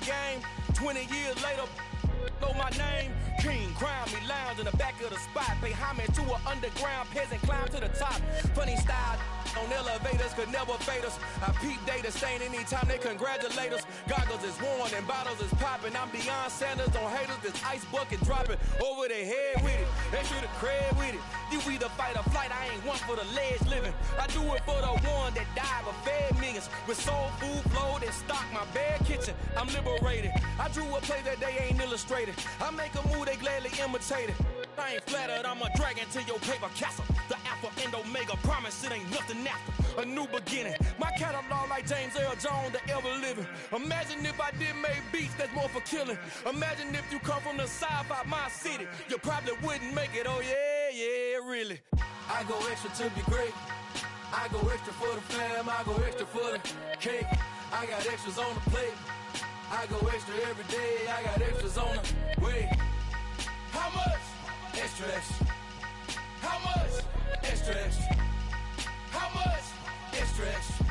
the game. 20 years later, know my name. King, crown me, lounge in the back of the spot. Pay homage to an underground peasant, climb to the top. Funny style on elevators could never fade us. I peep data stain anytime they congratulate us. Goggles is worn and bottles is popping. I'm beyond Sanders on haters, this ice bucket dropping over their head with it. They should have cred with it. You either fight or flight, I ain't one for the ledge living. I do it for the one that died but fed millions. With soul food flowed and stock my bare kitchen. I'm liberated. I drew a play that they ain't illustrated. I make a move they gladly imitated. I ain't flattered, I'm a dragon to your paper castle. The Alpha and Omega, promise it ain't nothing after. A new beginning. My catalog like James Earl Jones, the ever living. Imagine if I did make beats that's more for killing. Imagine if you come from the sci-fi, my city. You probably wouldn't make it, oh yeah, really. I go extra to be great. I go extra for the fam, I go extra for the cake. I got extras on the plate. I go extra every day, I got extras on the way. How much? Extra, extra. How much? Extra, extra. How much? Extra, extra.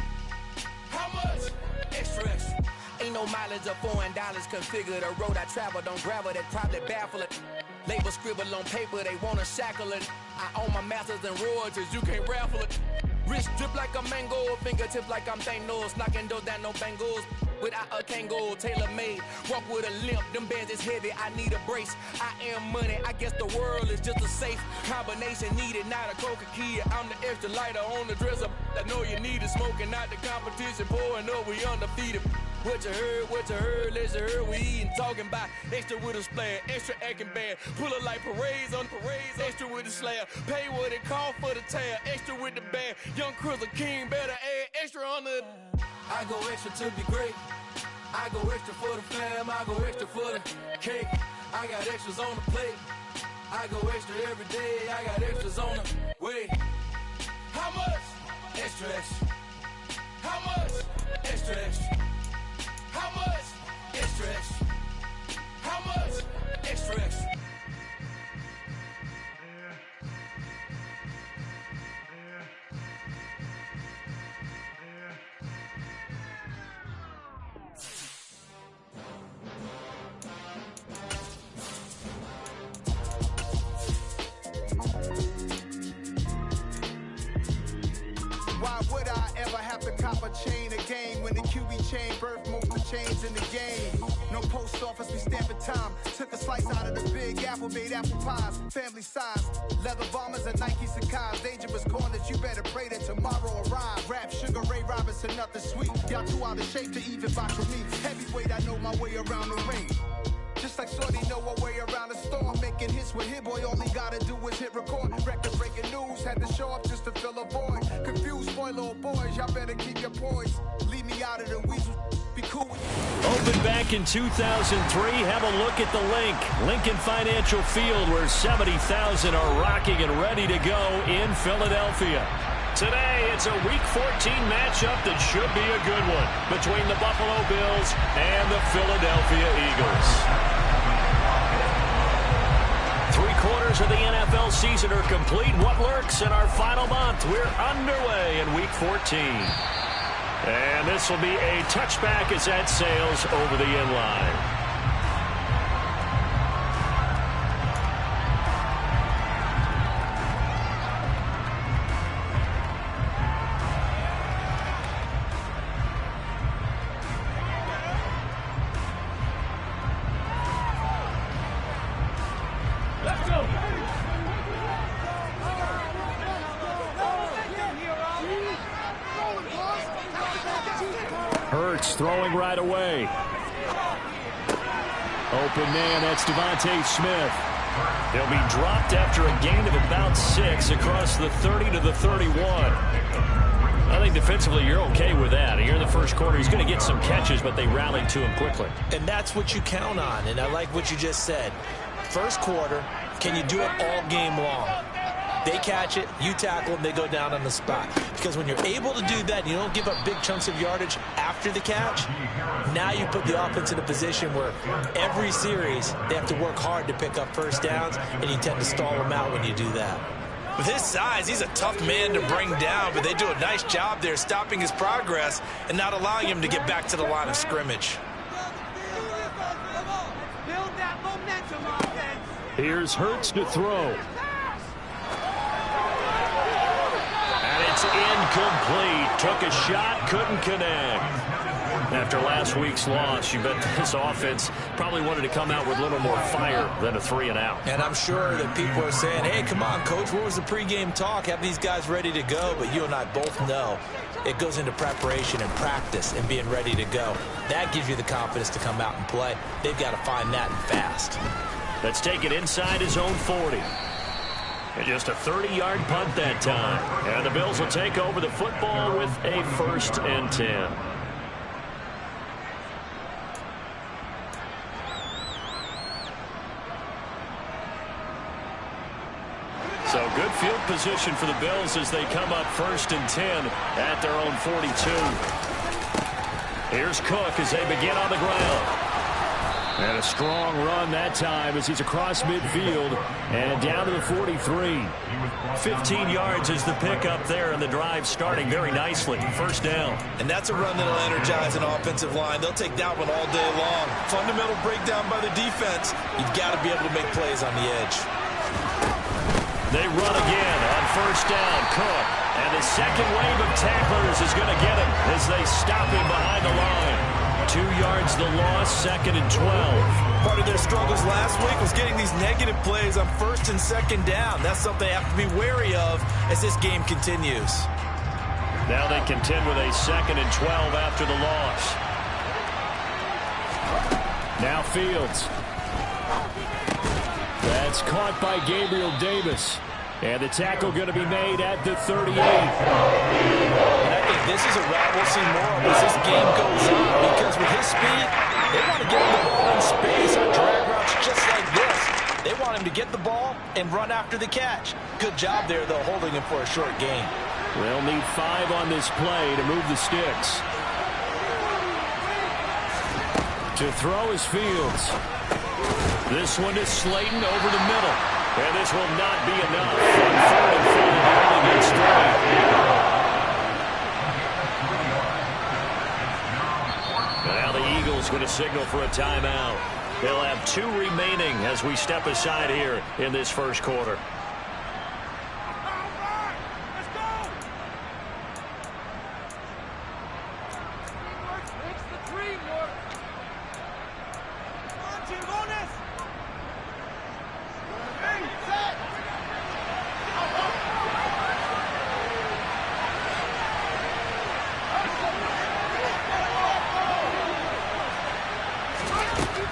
How much? Extra, extra. Ain't no mileage of $4 configure the road I travel. Don't gravel that probably baffle it. Label scribble on paper, they wanna shackle it. I own my masters and royalties, you can't raffle it. Wrist drip like a mango, fingertip like I'm Thanos. Knocking doors down, no bangles. Without a Kango, tailor-made. Walk with a limp, them bands is heavy, I need a brace. I am money, I guess the world is just a safe combination needed, not a coca-key. I'm the extra lighter on the dresser. I know you need it, smoking out the competition, pouring up, we undefeated. What you heard, let's hear we eatin', talking about extra with a splash, extra acting bad, pull it like parades on parades, extra with the slab, pay what it cost for the tab, extra with the band, young Chris a king, better add extra on the. I go extra to be great, I go extra for the fam, I go extra for the cake, I got extras on the plate, I go extra every day, I got extras on the way. How much? Extra, extra. How much? Extra, extra. How much? Extra, extra. How much? Extra, extra. Why would I ever have to cop a chain again when the QB chain birthed most of the chains in the game? No post office, we stamping time. Took a slice out of the big apple, made apple pies, family size. Leather bombers and Nike Sacai's. Dangerous corners, you better pray that tomorrow arrive. Rap, Sugar Ray Robinson, nothing sweet. Y'all too out of shape to even box with me. Heavyweight, I know my way around the ring. Just like Shorty know a way around the storm. Making hits with Hit Boy, all he gotta do is hit record. Record breaking news, had to show up just to fill a void. Confused boy, little boys, y'all better keep your poise. Leave me out of the weasel, be cool with you. Opened back in 2003, have a look at the link. Lincoln Financial Field, where 70,000 are rocking and ready to go in Philadelphia. Today, it's a Week 14 matchup that should be a good one between the Buffalo Bills and the Philadelphia Eagles. 3/4 of the NFL season are complete. What lurks in our final month? We're underway in Week 14. And this will be a touchback as that sails over the end line. Hurts throwing right away. Open man, that's Devontae Smith. He'll be dropped after a gain of about 6 across the 30 to the 31. I think defensively you're okay with that. Here in the first quarter, he's going to get some catches, but they rallied to him quickly. And that's what you count on, and I like what you just said. First quarter, can you do it all game long? They catch it, you tackle them, they go down on the spot. Because when you're able to do that, you don't give up big chunks of yardage after the catch, now you put the offense in a position where every series they have to work hard to pick up first downs, and you tend to stall them out when you do that. With his size, he's a tough man to bring down, but they do a nice job there stopping his progress and not allowing him to get back to the line of scrimmage. Here's Hurts to throw. And it's incomplete. Took a shot, couldn't connect. After last week's loss, you bet this offense probably wanted to come out with a little more fire than a 3-and-out. And I'm sure that people are saying, hey, come on, Coach, what was the pregame talk? Have these guys ready to go? But you and I both know it goes into preparation and practice and being ready to go. That gives you the confidence to come out and play. They've got to find that and fast. Let's take it inside his own 40. And just a 30-yard punt that time. And the Bills will take over the football with a 1st and 10. So good field position for the Bills as they come up 1st and 10 at their own 42. Here's Cook as they begin on the ground. And a strong run that time as he's across midfield and down to the 43. 15 yards is the pickup there, and the drive starting very nicely. 1st down. And that's a run that'll energize an offensive line. They'll take that one all day long. Fundamental breakdown by the defense. You've got to be able to make plays on the edge. They run again on 1st down. Cook. And the second wave of tacklers is going to get him as they stop him behind the line. 2 yards the loss, 2nd and 12. Part of their struggles last week was getting these negative plays on 1st and 2nd down. That's something they have to be wary of as this game continues. Now they contend with a 2nd and 12 after the loss. Now Fields. That's caught by Gabriel Davis. And the tackle going to be made at the 38. And I think this is a route we'll see more of as this game goes on, because with his speed, they want to get him the ball in space on drag routes just like this. They want him to get the ball and run after the catch. Good job there, though, holding him for a short gain. They'll need 5 on this play to move the sticks. To throw is Fields. This one is Slayton over the middle. And this will not be enough. On 3rd and 4, he only gets 3. Now the Eagles going to signal for a timeout. They'll have 2 remaining as we step aside here in this 1st quarter.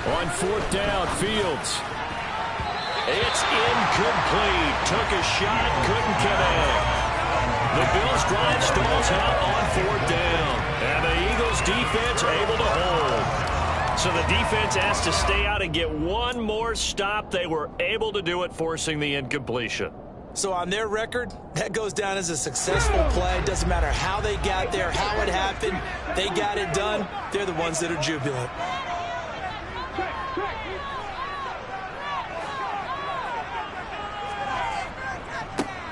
On 4th down, Fields. It's incomplete. Took a shot, couldn't connect. The Bills' drive stalls out on 4th down. And the Eagles' defense able to hold. So the defense has to stay out and get one more stop. They were able to do it, forcing the incompletion. So on their record, that goes down as a successful play. Doesn't matter how they got there, how it happened. They got it done. They're the ones that are jubilant.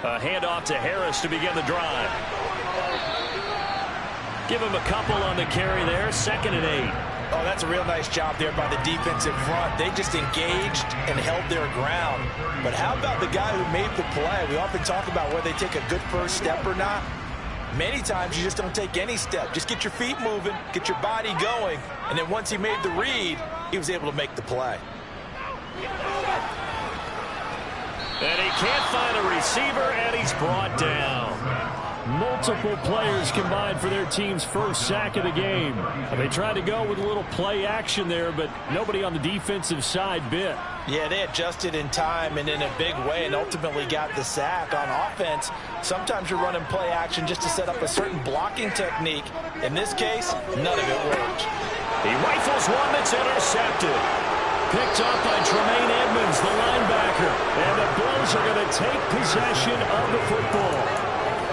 A handoff to Harris to begin the drive. Give him a couple on the carry there. 2nd and 8. Oh, that's a real nice job there by the defensive front. They just engaged and held their ground. But how about the guy who made the play? We often talk about whether they take a good first step or not. Many times you just don't take any step. Just get your feet moving, get your body going, and then once he made the read, he was able to make the play. And he can't find a receiver, and he's brought down. Multiple players combined for their team's first sack of the game. They tried to go with a little play action there, but nobody on the defensive side bit. Yeah, they adjusted in time and in a big way and ultimately got the sack. On offense, sometimes you're running play action just to set up a certain blocking technique. In this case, none of it worked. He rifles one that's intercepted. Picked up by Tremaine Edmonds, the linebacker. And the Bills are going to take possession of the football.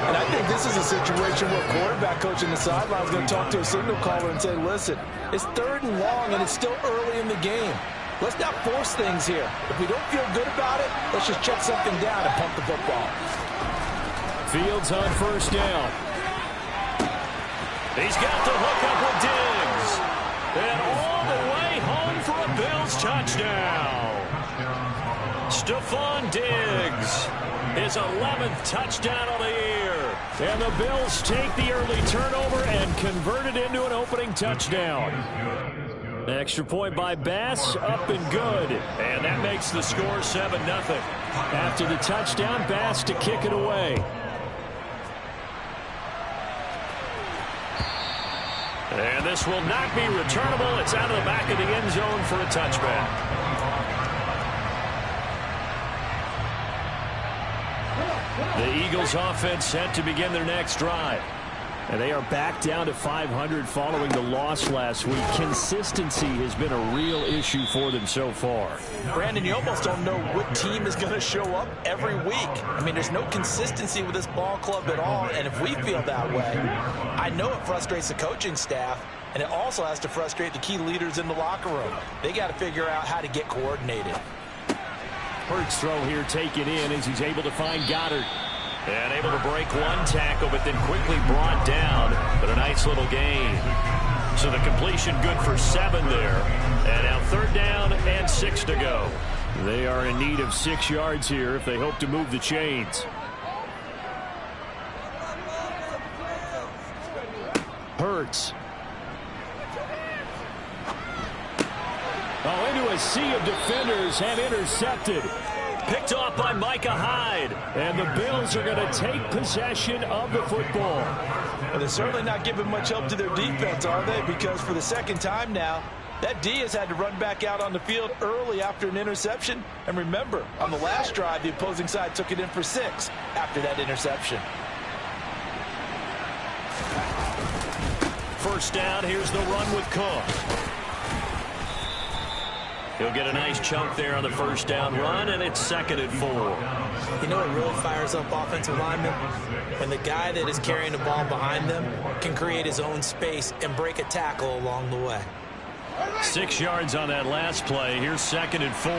And I think this is a situation where a quarterback coach in the sideline is going to talk to a signal caller and say, listen, it's 3rd and long and it's still early in the game. Let's not force things here. If we don't feel good about it, let's just check something down and pump the football. Fields on 1st down. He's got the hook up with Diggs. And all the way home for a Bills touchdown. Stephon Diggs, his 11th touchdown of the year. And the Bills take the early turnover and convert it into an opening touchdown. Extra point by Bass, up and good. And that makes the score 7-0. After the touchdown, Bass to kick it away. And this will not be returnable. It's out of the back of the end zone for a touchback. The Eagles offense set to begin their next drive. And they are back down to 500 following the loss last week. Consistency has been a real issue for them so far. Brandon, you almost don't know what team is going to show up every week. I mean, there's no consistency with this ball club at all. And if we feel that way, I know it frustrates the coaching staff. And it also has to frustrate the key leaders in the locker room. They got to figure out how to get coordinated. Hurts throw here taken in as he's able to find Goddard. And able to break one tackle, but then quickly brought down. But a nice little gain. So the completion good for 7 there. And now 3rd down and 6 to go. They are in need of 6 yards here if they hope to move the chains. Hurts. Oh, into a sea of defenders and intercepted. Picked off by Micah Hyde. And the Bills are going to take possession of the football. Well, they're certainly not giving much help to their defense, are they? Because for the second time now, that D has had to run back out on the field early after an interception. And remember, on the last drive, the opposing side took it in for 6 after that interception. First down, here's the run with Cook. He'll get a nice chunk there on the first down run, and it's 2nd and 4. You know what really fires up offensive linemen? When the guy that is carrying the ball behind them can create his own space and break a tackle along the way. 6 yards on that last play. Here's 2nd and 4.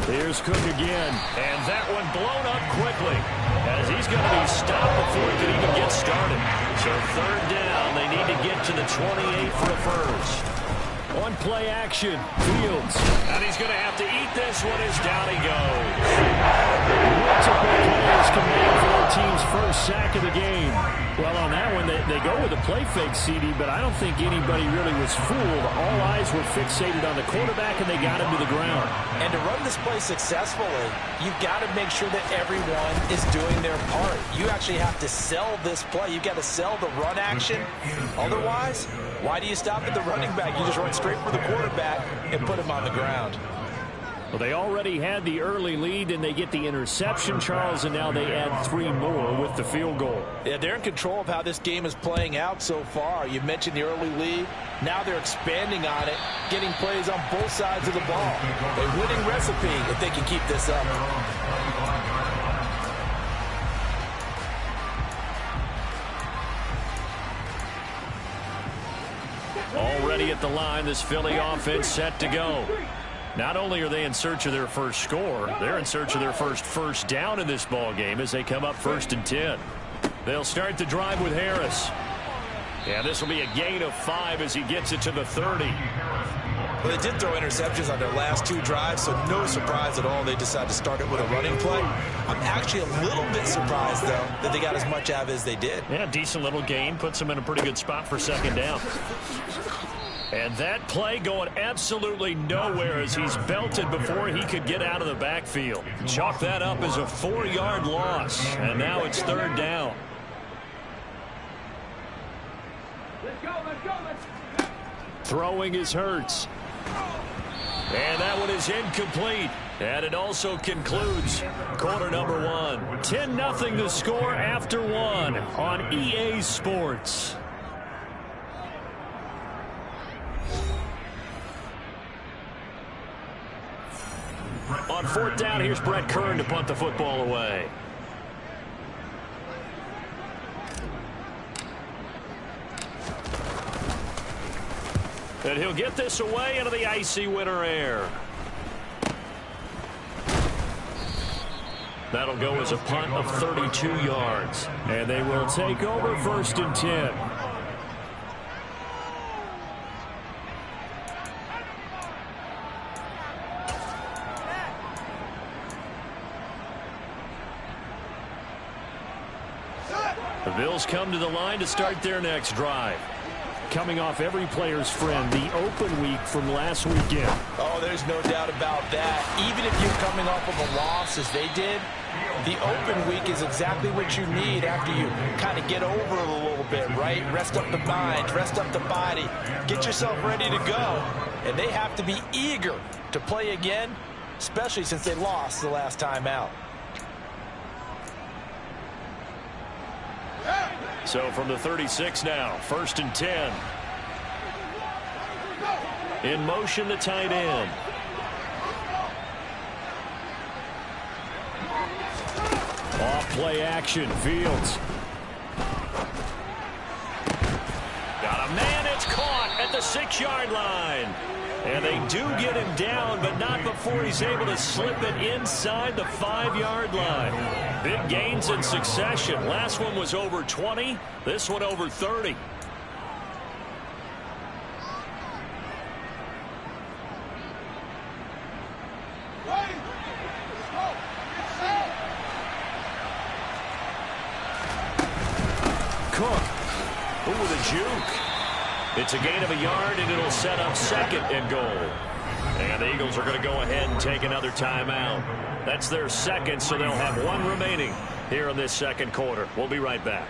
Here's Cook again, and that one blown up quickly as he's going to be stopped before he can even get started. So 3rd down, they need to get to the 28 for a first. On play action, Fields, and he's going to have to eat this one as down he goes. Multiple players command for their team's first sack of the game. Well, on that one, they go with a play fake, CD, but I don't think anybody really was fooled. All eyes were fixated on the quarterback, and they got him to the ground. And to run this play successfully, you've got to make sure that everyone is doing their part. You actually have to sell this play. You've got to sell the run action. Otherwise, why do you stop at the running back? You just run straight for the quarterback and put him on the ground. Well, they already had the early lead, and they get the interception, Charles, and now they add 3 more with the field goal. Yeah, they're in control of how this game is playing out so far. You mentioned the early lead. Now they're expanding on it, getting plays on both sides of the ball. A winning recipe if they can keep this up. Already at the line, this Philly offense set to go. Not only are they in search of their first score, they're in search of their first down in this ball game as they come up 1st and 10. They'll start the drive with Harris. Yeah, this will be a gain of 5 as he gets it to the 30. Well, they did throw interceptions on their last 2 drives, so no surprise at all they decided to start it with a running play. I'm actually a little bit surprised, though, that they got as much out of it as they did. Yeah, decent little gain. Puts them in a pretty good spot for 2nd down. And that play going absolutely nowhere as he's belted before he could get out of the backfield. Chalk that up as a 4-yard loss. And now it's 3rd down. Throwing is Hurts. And that one is incomplete. And it also concludes quarter number 1. 10-0 the score after 1 on EA Sports. On 4th down, here's Brett Kern to punt the football away. And he'll get this away into the icy winter air. That'll go as a punt of 32 yards. And they will take over 1st and 10. Bills come to the line to start their next drive. Coming off every player's friend, the open week from last weekend. Oh, there's no doubt about that. Even if you're coming off of a loss as they did, the open week is exactly what you need after you kind of get over it a little bit, right? Rest up the mind, rest up the body, get yourself ready to go. And they have to be eager to play again, especially since they lost the last time out. So from the 36 now, 1st and 10. In motion, the tight end. Off play action, Fields. Got a man, it's caught at the 6-yard line. And they do get him down, but not before he's able to slip it inside the 5-yard line. Big gains in succession. Last one was over 20. This one over 30. Cook. Ooh, the juke. It's a gain of a yard, and it'll set up 2nd and goal. And the Eagles are going to go ahead and take another timeout. That's their 2nd, so they'll have 1 remaining here in this 2nd quarter. We'll be right back.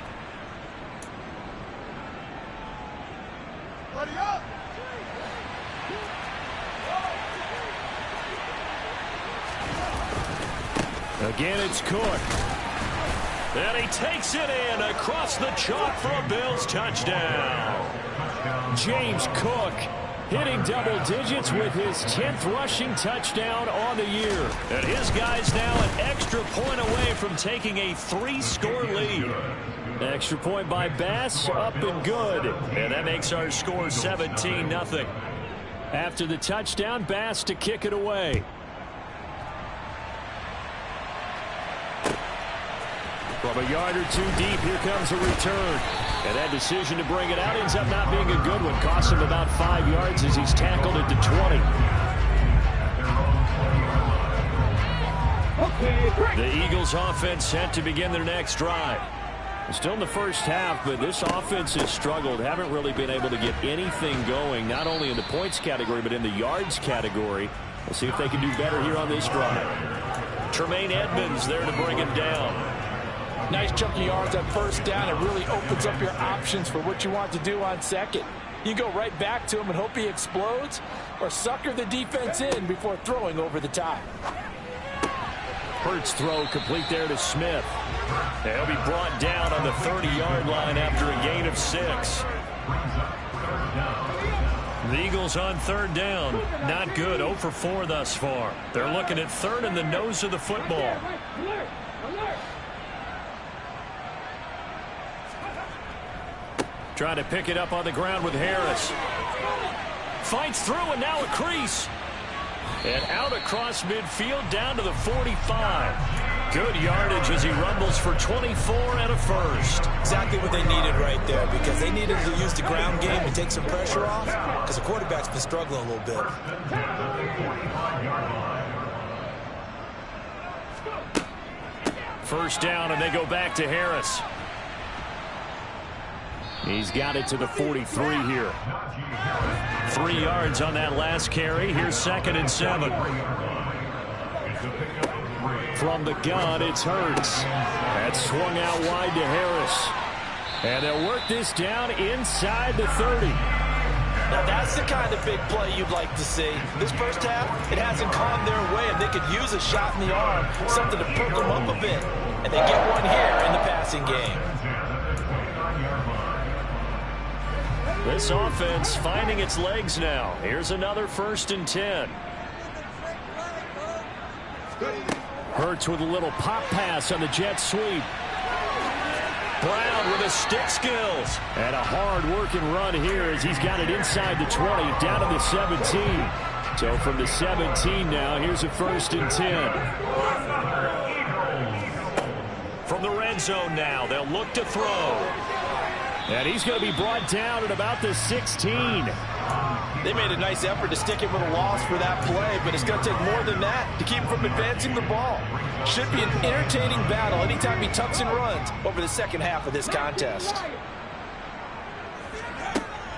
Again, it's Cook. And he takes it in across the chalk for a Bills touchdown. James Cook hitting double digits with his 10th rushing touchdown on the year. And his guys now an extra point away from taking a 3-score lead. Extra point by Bass, up and good. And that makes our score 17-0. After the touchdown, Bass to kick it away. From a yard or 2 deep, here comes a return. And that decision to bring it out ends up not being a good one. Cost him about 5 yards as he's tackled at the 20. The Eagles offense set to begin their next drive. Still in the first half, but this offense has struggled. Haven't really been able to get anything going, not only in the points category, but in the yards category. We'll see if they can do better here on this drive. Tremaine Edmonds there to bring him down. Nice chunky yards on 1st down. It really opens up your options for what you want to do on 2nd. You go right back to him and hope he explodes, or sucker the defense in before throwing over the top. Hurts throw complete there to Smith. He'll be brought down on the 30-yard line after a gain of 6. The Eagles on 3rd down. Not good. 0 for 4 thus far. They're looking at 3rd and the nose of the football. Trying to pick it up on the ground with Harris. Fights through, and now a crease. And out across midfield down to the 45. Good yardage as he rumbles for 24 and a 1st. Exactly what they needed right there, because they needed to use the ground game to take some pressure off, because the quarterback's been struggling a little bit. 1st down, and they go back to Harris. He's got it to the 43 here. 3 yards on that last carry. Here's 2nd and 7. From the gun, it's Hurts. That's swung out wide to Harris. And they'll work this down inside the 30. Now that's the kind of big play you'd like to see. This first half, it hasn't gone their way, and they could use a shot in the arm, something to perk them up a bit. And they get one here in the passing game. This offense finding its legs now. Here's another 1st and 10. Hurts with a little pop pass on the jet sweep. Brown with his stick skills. And a hard-working run here as he's got it inside the 20, down to the 17. So from the 17 now, here's a 1st and 10. From the red zone now, they'll look to throw. And he's going to be brought down at about the 16. They made a nice effort to stick him with a loss for that play, but it's going to take more than that to keep him from advancing the ball. Should be an entertaining battle anytime he tucks and runs over the second half of this contest.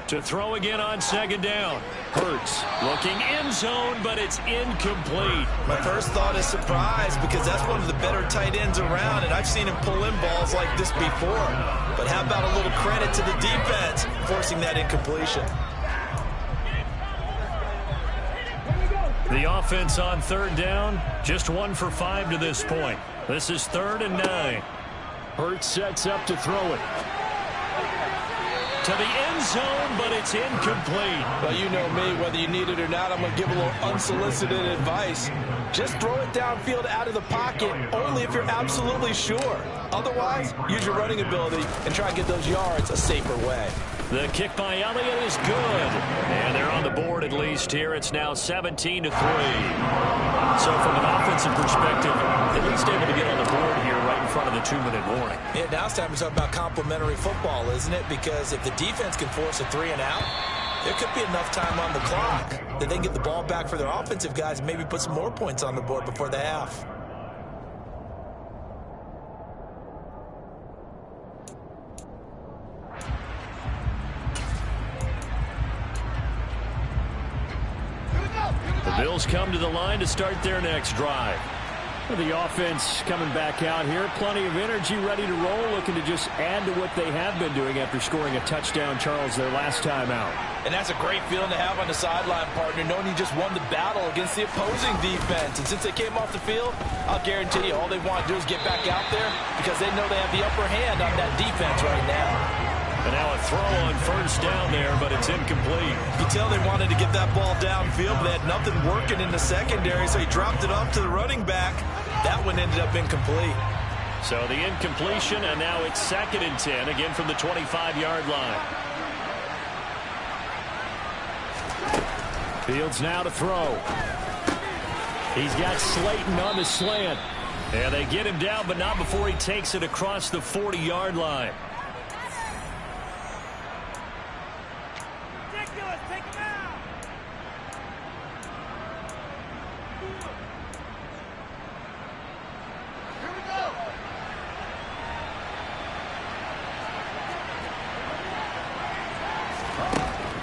To throw again on second down. Hurts looking end zone, but it's incomplete. My first thought is surprise, because that's one of the better tight ends around, and I've seen him pull in balls like this before. But how about a little credit to the defense forcing that incompletion? The offense on third down, just 1 for 5 to this point. This is 3rd and 9. Hurts sets up to throw it. To the end zone, but it's incomplete. Well, you know me, whether you need it or not, I'm going to give a little unsolicited advice. Just throw it downfield out of the pocket, only if you're absolutely sure. Otherwise, use your running ability and try and get those yards a safer way. The kick by Elliott is good. And they're on the board at least here. It's now 17-3. So from an offensive perspective, at least able to get on the board here right in front of the 2-minute warning. Yeah, now it's time to talk about complementary football, isn't it? Because if the defense can force a 3-and-out, there could be enough time on the clock that they can get the ball back for their offensive guys and maybe put some more points on the board before the half. The Bills come to the line to start their next drive. The offense coming back out here. Plenty of energy, ready to roll, looking to just add to what they have been doing after scoring a touchdown, Charles, their last time out. And that's a great feeling to have on the sideline, partner, knowing you just won the battle against the opposing defense. And since they came off the field, I'll guarantee you all they want to do is get back out there because they know they have the upper hand on that defense right now. And now a throw on first down there, but it's incomplete. You can tell they wanted to get that ball downfield, but they had nothing working in the secondary, so he dropped it off to the running back. That one ended up incomplete. So the incompletion, and now it's 2nd and 10, again from the 25-yard line. Fields now to throw. He's got Slayton on the slant. And they get him down, but not before he takes it across the 40-yard line.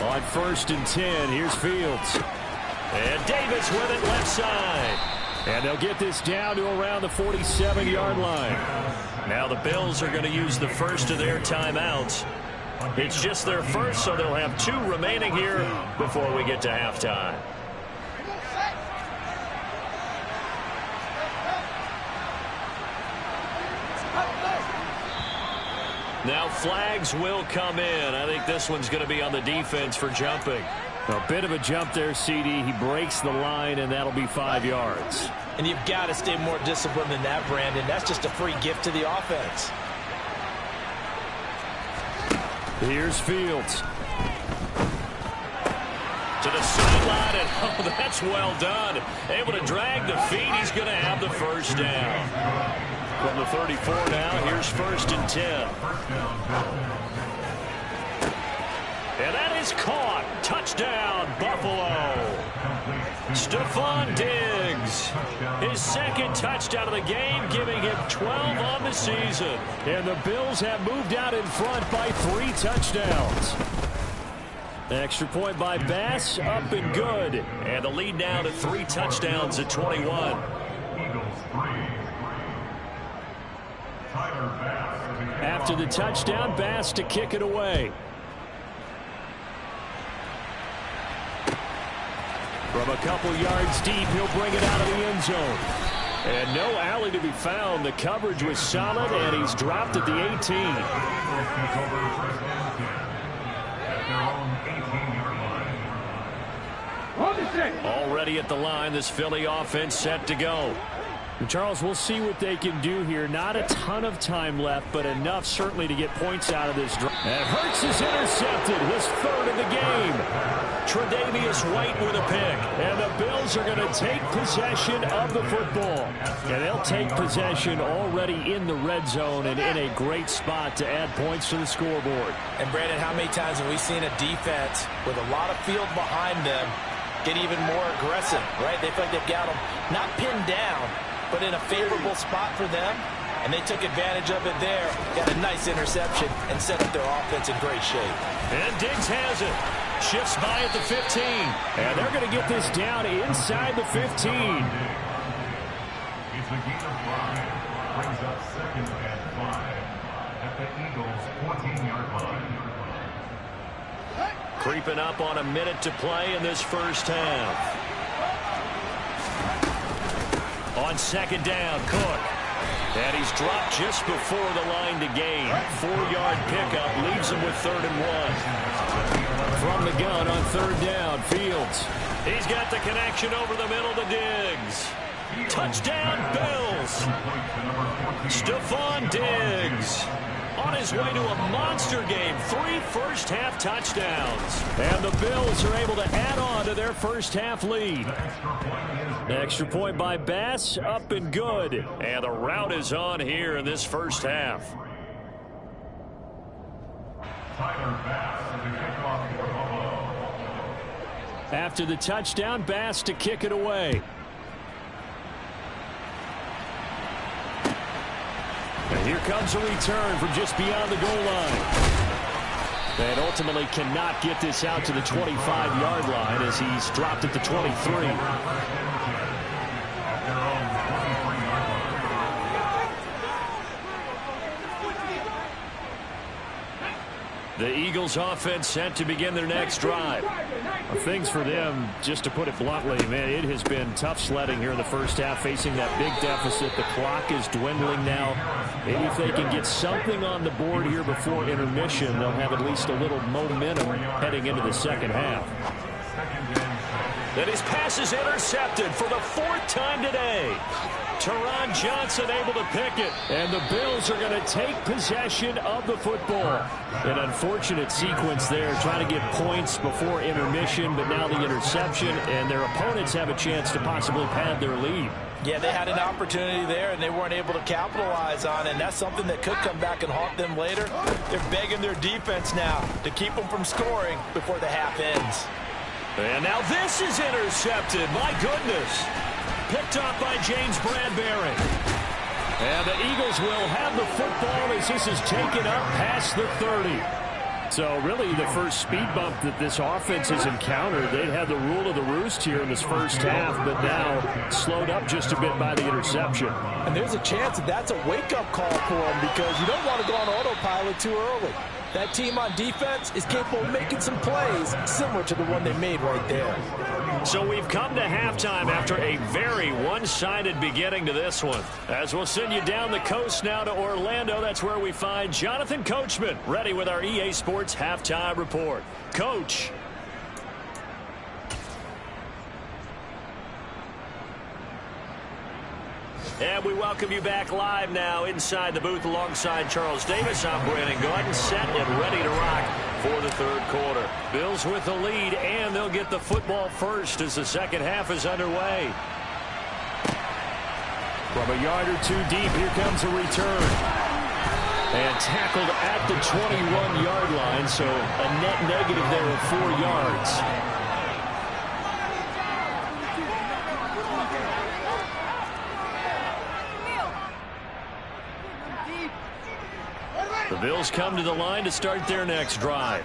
On 1st and 10, here's Fields. And Davis with it left side. And they'll get this down to around the 47-yard line. Now the Bills are going to use the first of their timeouts. It's just their first, so they'll have 2 remaining here before we get to halftime. Now flags will come in. I think this one's going to be on the defense for jumping. A bit of a jump there, CD. He breaks the line, and that'll be 5 yards. And you've got to stay more disciplined than that, Brandon. That's just a free gift to the offense. Here's Fields. To the sideline, and oh, that's well done. Able to drag the feet. He's going to have the first down. From the 34 now, here's 1st and 10. And that is caught. Touchdown, Buffalo. Stephon Diggs. His 2nd touchdown of the game, giving him 12 on the season. And the Bills have moved out in front by 3 touchdowns. Extra point by Bass, up and good. And the lead now to 3 touchdowns at 21. After the touchdown, Bass to kick it away. From a couple yards deep, he'll bring it out of the end zone. And no alley to be found. The coverage was solid, and he's dropped at the 18. Already at the line, this Philly offense set to go. And Charles, we'll see what they can do here. Not a ton of time left, but enough certainly to get points out of this drive. And Hurts is intercepted, his 3rd of the game. Tre'Davious White with a pick. And the Bills are going to take possession of the football. And they'll take possession already in the red zone and in a great spot to add points to the scoreboard. And, Brandon, how many times have we seen a defense with a lot of field behind them get even more aggressive, right? They feel like they've got them not pinned down, but in a favorable spot for them. And they took advantage of it there, got a nice interception, and set up their offense in great shape. And Diggs has it. Shifts by at the 15. And they're going to get this down inside the 15. It's a gain of 5. Brings up second and 5 at the Eagles' 14-yard line. Creeping up on a minute to play in this first half. On second down, Cook. And he's dropped just before the line to gain. 4-yard pickup leaves him with 3rd and 1. From the gun on 3rd down, Fields. He's got the connection over the middle to Diggs. Touchdown, Bills. Stephon Diggs on his way to a monster game. 3 first-half touchdowns. And the Bills are able to add on to their first-half lead. Extra point by Bass, up and good. And the route is on here in this first half. Tyler Bass to the kickoff for Buffalo. After the touchdown, Bass to kick it away. And here comes a return from just beyond the goal line. And ultimately cannot get this out to the 25-yard line as he's dropped at the 23. The Eagles offense set to begin their next drive. Things for them, just to put it bluntly, man, it has been tough sledding here in the first half, facing that big deficit. The clock is dwindling now. Maybe if they can get something on the board here before intermission, they'll have at least a little momentum heading into the second half. And his pass is intercepted for the 4th time today. Teron Johnson able to pick it. And the Bills are going to take possession of the football. An unfortunate sequence there, trying to get points before intermission, but now the interception, and their opponents have a chance to possibly pad their lead. Yeah, they had an opportunity there, and they weren't able to capitalize on it, and that's something that could come back and haunt them later. They're begging their defense now to keep them from scoring before the half ends. And now this is intercepted. My goodness. Picked up by James Bradbury. And the Eagles will have the football as this is taken up past the 30. So really the first speed bump that this offense has encountered. They had the rule of the roost here in this first half, but now slowed up just a bit by the interception. And there's a chance that that's a wake-up call for them because you don't want to go on autopilot too early. That team on defense is capable of making some plays similar to the one they made right there. So we've come to halftime after a very one-sided beginning to this one. As we'll send you down the coast now to Orlando, that's where we find Jonathan Coachman ready with our EA Sports Halftime Report. Coach. And we welcome you back live now inside the booth alongside Charles Davis. I'm Brandon Gordon, set and ready to rock for the 3rd quarter. Bills with the lead, and they'll get the football first as the second half is underway. From a yard or 2 deep, here comes a return. And tackled at the 21-yard line, so a net negative there of 4 yards. The Bills come to the line to start their next drive.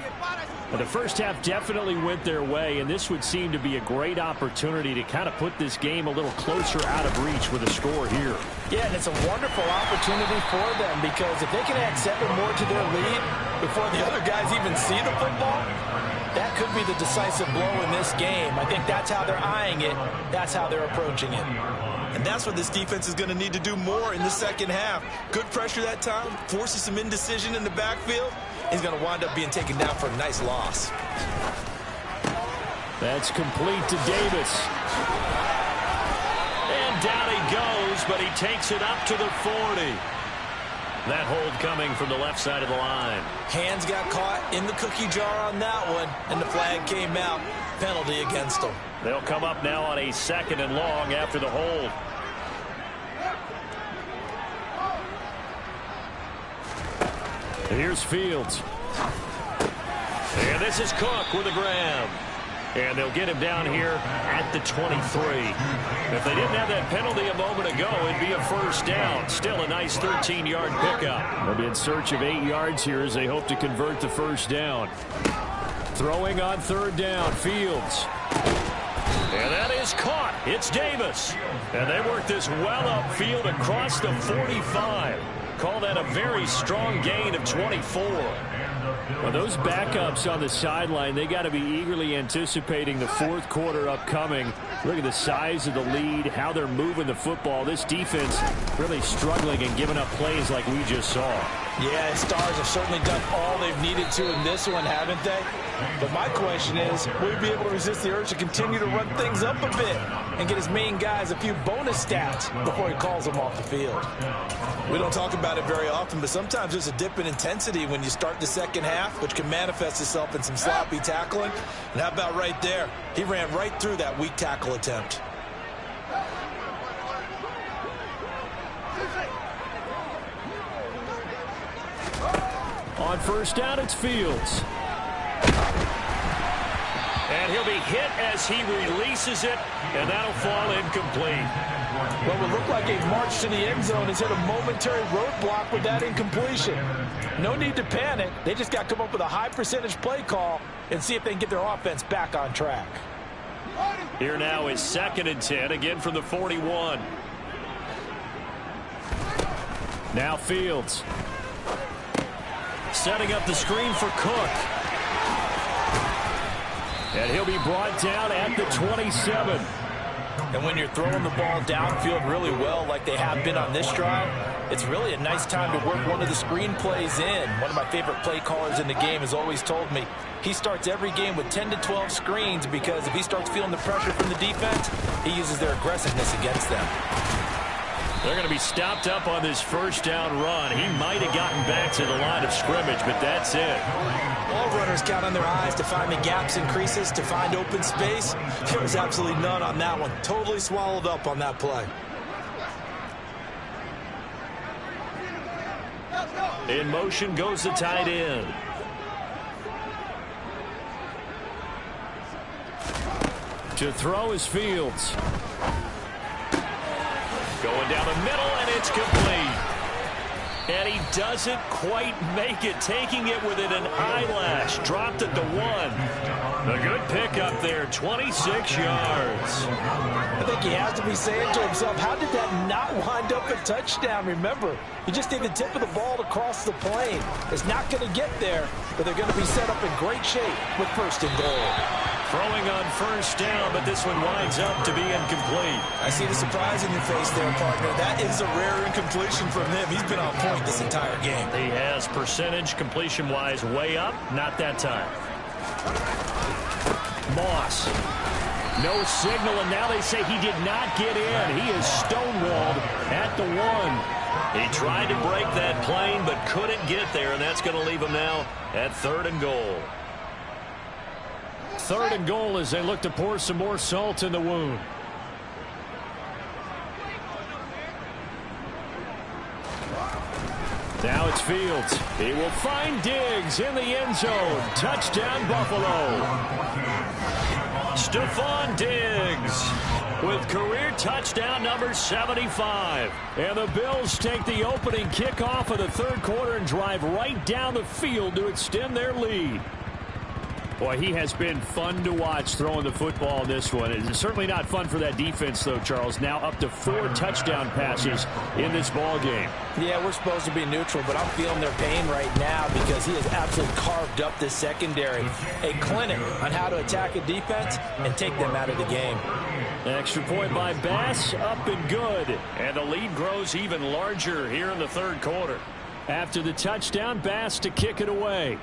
But the first half definitely went their way, and this would seem to be a great opportunity to kind of put this game a little closer out of reach with a score here. Yeah, and it's a wonderful opportunity for them because if they can add 7 more to their lead before the other guys even see the football, that could be the decisive blow in this game. I think that's how they're eyeing it. That's how they're approaching it. And that's what this defense is going to need to do more in the second half. Good pressure that time, forces some indecision in the backfield. He's going to wind up being taken down for a nice loss. That's complete to Davis. And down he goes, but he takes it up to the 40. That hold coming from the left side of the line. Hands got caught in the cookie jar on that one, and the flag came out. Penalty against them. They'll come up now on a 2nd and long after the hold. Here's Fields. And this is Cook with a grab. And they'll get him down here at the 23. If they didn't have that penalty a moment ago, it'd be a first down. Still a nice 13-yard pickup. They'll be in search of 8 yards here as they hope to convert the first down. Throwing on 3rd down, Fields. And that is caught. It's Davis. And they work this well upfield across the 45. Call that a very strong gain of 24. Well, those backups on the sideline, they got to be eagerly anticipating the 4th quarter upcoming. Look at the size of the lead, how they're moving the football. This defense really struggling and giving up plays like we just saw. Yeah, Stars have certainly done all they've needed to in this one, haven't they? But my question is, will he be able to resist the urge to continue to run things up a bit and get his main guys a few bonus stats before he calls them off the field? We don't talk about it very often, but sometimes there's a dip in intensity when you start the second half, which can manifest itself in some sloppy tackling. And how about right there? He ran right through that weak tackle attempt. On first down, it's Fields. And he'll be hit as he releases it, and that'll fall incomplete. What would look like a march to the end zone has hit a momentary roadblock with that incompletion. No need to panic. They just got to come up with a high percentage play call and see if they can get their offense back on track. Here now is 2nd and 10, again from the 41. Now Fields. Setting up the screen for Cook. And he'll be brought down at the 27. And when you're throwing the ball downfield really well like they have been on this drive, it's really a nice time to work one of the screen plays in. One of my favorite play callers in the game has always told me he starts every game with 10 to 12 screens because if he starts feeling the pressure from the defense, he uses their aggressiveness against them. They're going to be stopped up on this first down run. He might have gotten back to the line of scrimmage, but that's it. All runners count on their eyes to find the gaps and creases, to find open space. There was absolutely none on that one. Totally swallowed up on that play. In motion goes the tight end. To throw is Fields. Going down the middle, and it's complete. And he doesn't quite make it, taking it within an eyelash. Dropped at the 1. A good pickup there, 26 yards. I think he has to be saying to himself, how did that not wind up a touchdown? Remember, you just need the tip of the ball to cross the plane. It's not going to get there, but they're going to be set up in great shape with 1st and goal. Throwing on first down, but this one winds up to be incomplete. I see the surprise in your face there, partner. That is a rare incompletion from him. He's been on point this entire game. He has percentage completion-wise way up. Not that time. Moss. No signal, and now they say he did not get in. He is stonewalled at the 1. He tried to break that plane, but couldn't get there, and that's going to leave him now at 3rd and goal. 3rd and goal as they look to pour some more salt in the wound. Now it's Fields. He will find Diggs in the end zone. Touchdown, Buffalo. Stephon Diggs with career touchdown number 75. And the Bills take the opening kickoff of the 3rd quarter and drive right down the field to extend their lead. Boy, he has been fun to watch throwing the football in this one. It's certainly not fun for that defense, though, Charles. Now up to 4 touchdown passes in this ball game. Yeah, we're supposed to be neutral, but I'm feeling their pain right now because he has absolutely carved up this secondary. A clinic on how to attack a defense and take them out of the game. Extra point by Bass, up and good. And the lead grows even larger here in the 3rd quarter. After the touchdown, Bass to kick it away.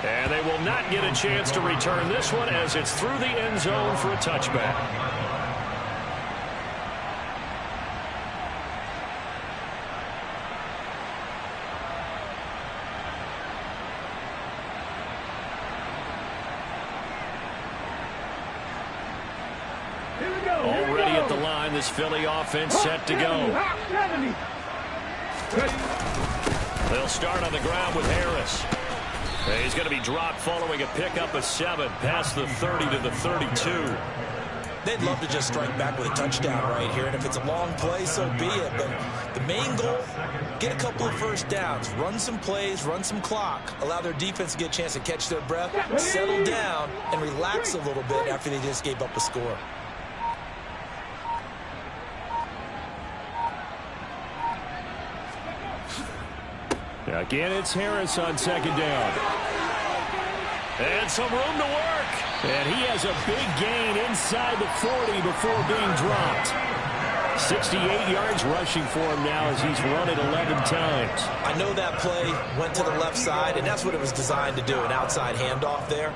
And they will not get a chance to return this one as it's through the end zone for a touchback. Already at the line, this Philly offense set to go. They'll start on the ground with Harris. He's going to be dropped following a pickup of 7 past the 30 to the 32. They'd love to just strike back with a touchdown right here, and if it's a long play, so be it. But the main goal, get a couple of first downs, run some plays, run some clock, allow their defense to get a chance to catch their breath, settle down, and relax a little bit after they just gave up a score. Again, it's Harris on second down. And some room to work. And he has a big gain inside the 40 before being dropped. 68 yards rushing for him now as he's run it 11 times. I know that play went to the left side, and that's what it was designed to do, an outside handoff there.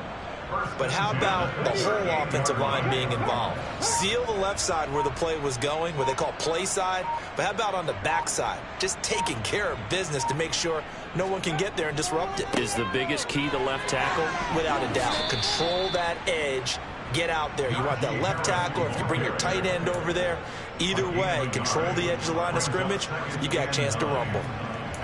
But how about the whole offensive line being involved? Seal the left side where the play was going, what they call play side. But how about on the back side? Just taking care of business to make sure no one can get there and disrupt it. Is the biggest key the left tackle? Without a doubt. Control that edge. Get out there. You want that left tackle. If you bring your tight end over there, either way, control the edge of the line of scrimmage, you got a chance to rumble.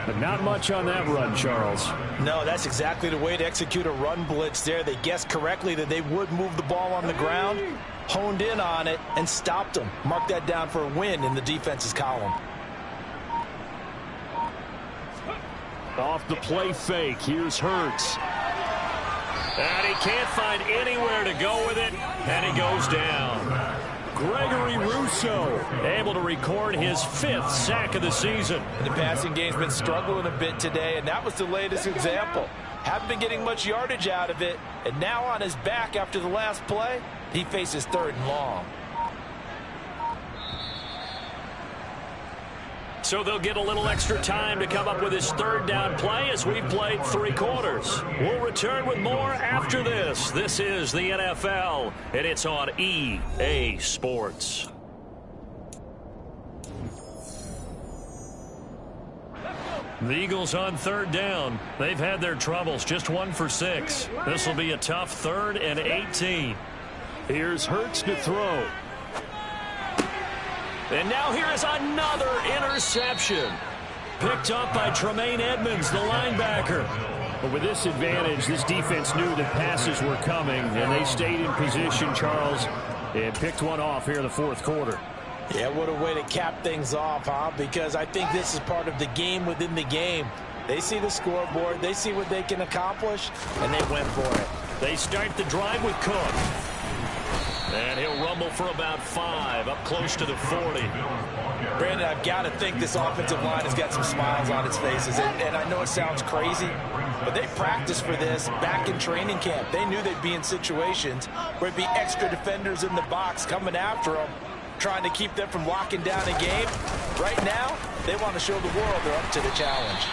But not much on that run, Charles. No, that's exactly the way to execute a run blitz there. They guessed correctly that they would move the ball on the ground, honed in on it, and stopped them. Mark that down for a win in the defense's column. Off the play fake, here's Hurts. And he can't find anywhere to go with it, and he goes down. Gregory Rousseau able to record his 5th sack of the season. The passing game's been struggling a bit today, and that was the latest example. Haven't been getting much yardage out of it, and now on his back after the last play, he faces 3rd and long. So they'll get a little extra time to come up with his 3rd down play as we've played 3 quarters. We'll return with more after this. This is the NFL, and it's on EA Sports. The Eagles on 3rd down. They've had their troubles, just 1 for 6. This will be a tough 3rd and 18. Here's Hurts to throw. And now here is another interception. Picked up by Tremaine Edmonds, the linebacker. But with this advantage, this defense knew that passes were coming, and they stayed in position, Charles, and picked one off here in the 4th quarter. Yeah, what a way to cap things off, huh? Because I think this is part of the game within the game. They see the scoreboard, they see what they can accomplish, and they went for it. They start the drive with Cook. And he'll rumble for about 5, up close to the 40. Brandon, I've got to think this offensive line has got some smiles on its faces. And I know it sounds crazy, but they practiced for this back in training camp. They knew they'd be in situations where it'd be extra defenders in the box coming after them, trying to keep them from locking down a game. Right now, they want to show the world they're up to the challenge.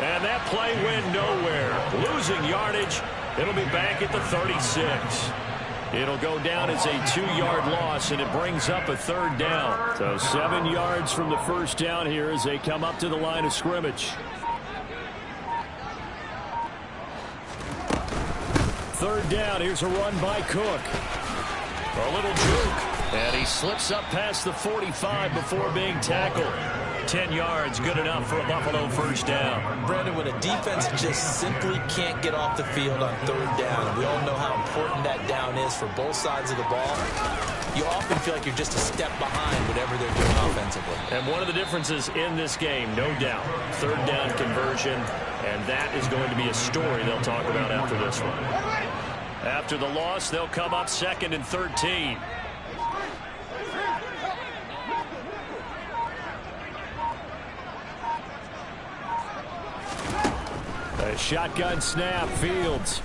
And that play went nowhere. Losing yardage. It'll be back at the 36. It'll go down as a 2-yard loss, and it brings up a 3rd down. So 7 yards from the first down here as they come up to the line of scrimmage. 3rd down. Here's a run by Cook. A little juke. And he slips up past the 45 before being tackled. 10 yards, good enough for a Buffalo 1st down. Brandon, when a defense just simply can't get off the field on 3rd down, we all know how important that down is for both sides of the ball. You often feel like you're just a step behind whatever they're doing offensively. And one of the differences in this game, no doubt, 3rd down conversion, and that is going to be a story they'll talk about after this one. After the loss, they'll come up 2nd and 13. A shotgun snap, Fields.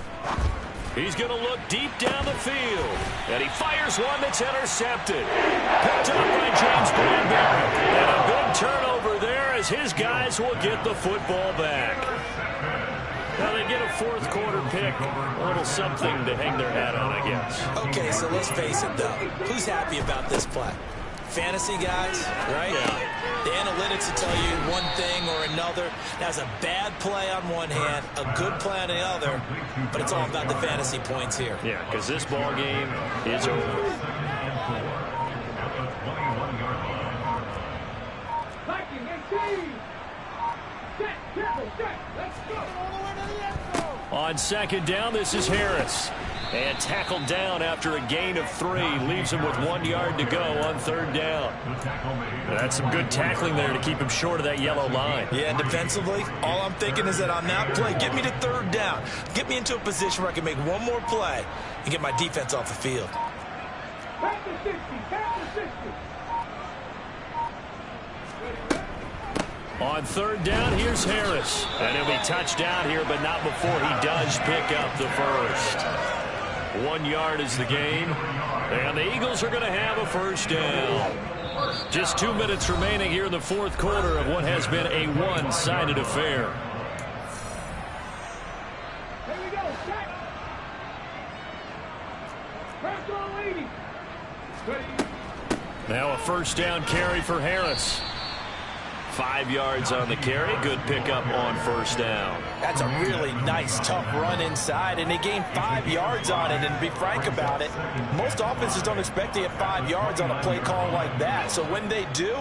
He's going to look deep down the field. And he fires one that's intercepted. Picked up by James Bradbury. And a big turnover there as his guys will get the football back. Now they get a 4th quarter pick. A little something to hang their hat on, I guess. Okay, so let's face it, though. Who's happy about this play? Fantasy guys, right? Yeah. The analytics will tell you one thing or another. That's a bad play on one hand, a good play on the other, but it's all about the fantasy points here. Yeah, because this ball game is over. On second down, this is Harris. And tackled down after a gain of 3. Leaves him with 1 yard to go on third down. That's some good tackling there to keep him short of that yellow line. Yeah, and defensively, all I'm thinking is that on that play, get me to third down. Get me into a position where I can make one more play and get my defense off the field. Back to 60, back to 60. On third down, here's Harris. And he'll be touched down here, but not before he does pick up the first. 1 yard is the gain. And the Eagles are going to have a first down. Just 2 minutes remaining here in the fourth quarter of what has been a one-sided affair. Here we go, set. Press on leading. Now a first down carry for Harris. 5 yards on the carry. Good pickup on first down. That's a really nice, tough run inside, and they gained 5 yards on it. And to be frank about it, most offenses don't expect to get 5 yards on a play call like that. So when they do,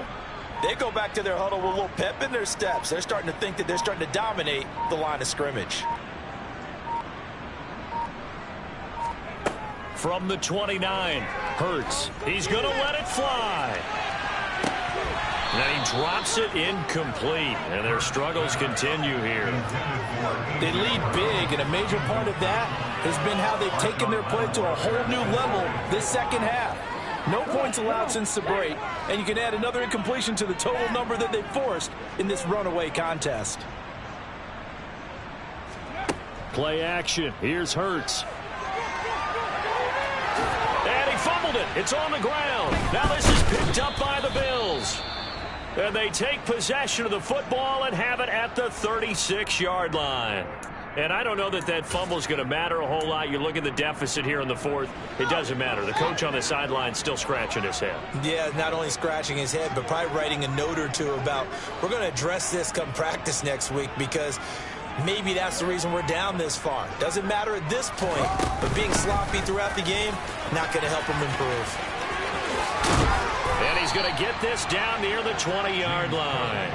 they go back to their huddle with a little pep in their steps. They're starting to think that they're starting to dominate the line of scrimmage. From the 29, Hurts. He's going to let it fly. And he drops it incomplete, and their struggles continue here. They lead big, and a major part of that has been how they've taken their play to a whole new level this second half. No points allowed since the break, and you can add another incompletion to the total number that they forced in this runaway contest. Play action. Here's Hurts. And he fumbled it. It's on the ground. Now this is picked up by the Bills. And they take possession of the football and have it at the 36-yard line. And I don't know that that fumble is going to matter a whole lot. You look at the deficit here in the fourth. It doesn't matter. The coach on the sideline still scratching his head. Yeah, not only scratching his head, but probably writing a note or two about we're going to address this come practice next week because maybe that's the reason we're down this far. Doesn't matter at this point, but being sloppy throughout the game, not going to help him improve. And he's going to get this down near the 20-yard line.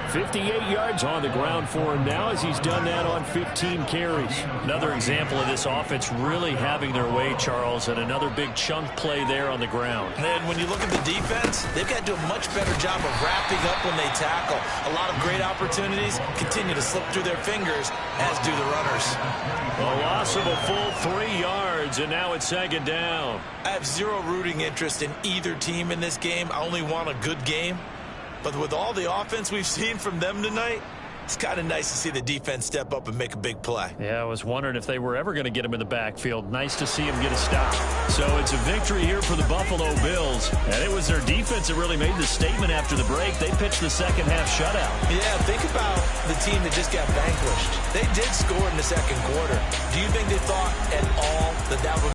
58 yards on the ground for him now as he's done that on 15 carries. Another example of this offense really having their way, Charles, and another big chunk play there on the ground. And when you look at the defense, they've got to do a much better job of wrapping up when they tackle. A lot of great opportunities continue to slip through their fingers, as do the runners. A loss of a full 3 yards, and now it's second down. I have zero rooting interest in either team in this game. I only want a good game. But with all the offense we've seen from them tonight, it's kind of nice to see the defense step up and make a big play. Yeah, I was wondering if they were ever going to get him in the backfield. Nice to see him get a stop. So it's a victory here for the Buffalo Bills. And it was their defense that really made the statement after the break. They pitched the second half shutout. Yeah, think about the team that just got vanquished. They did score in the second quarter. Do you think they thought at all that that would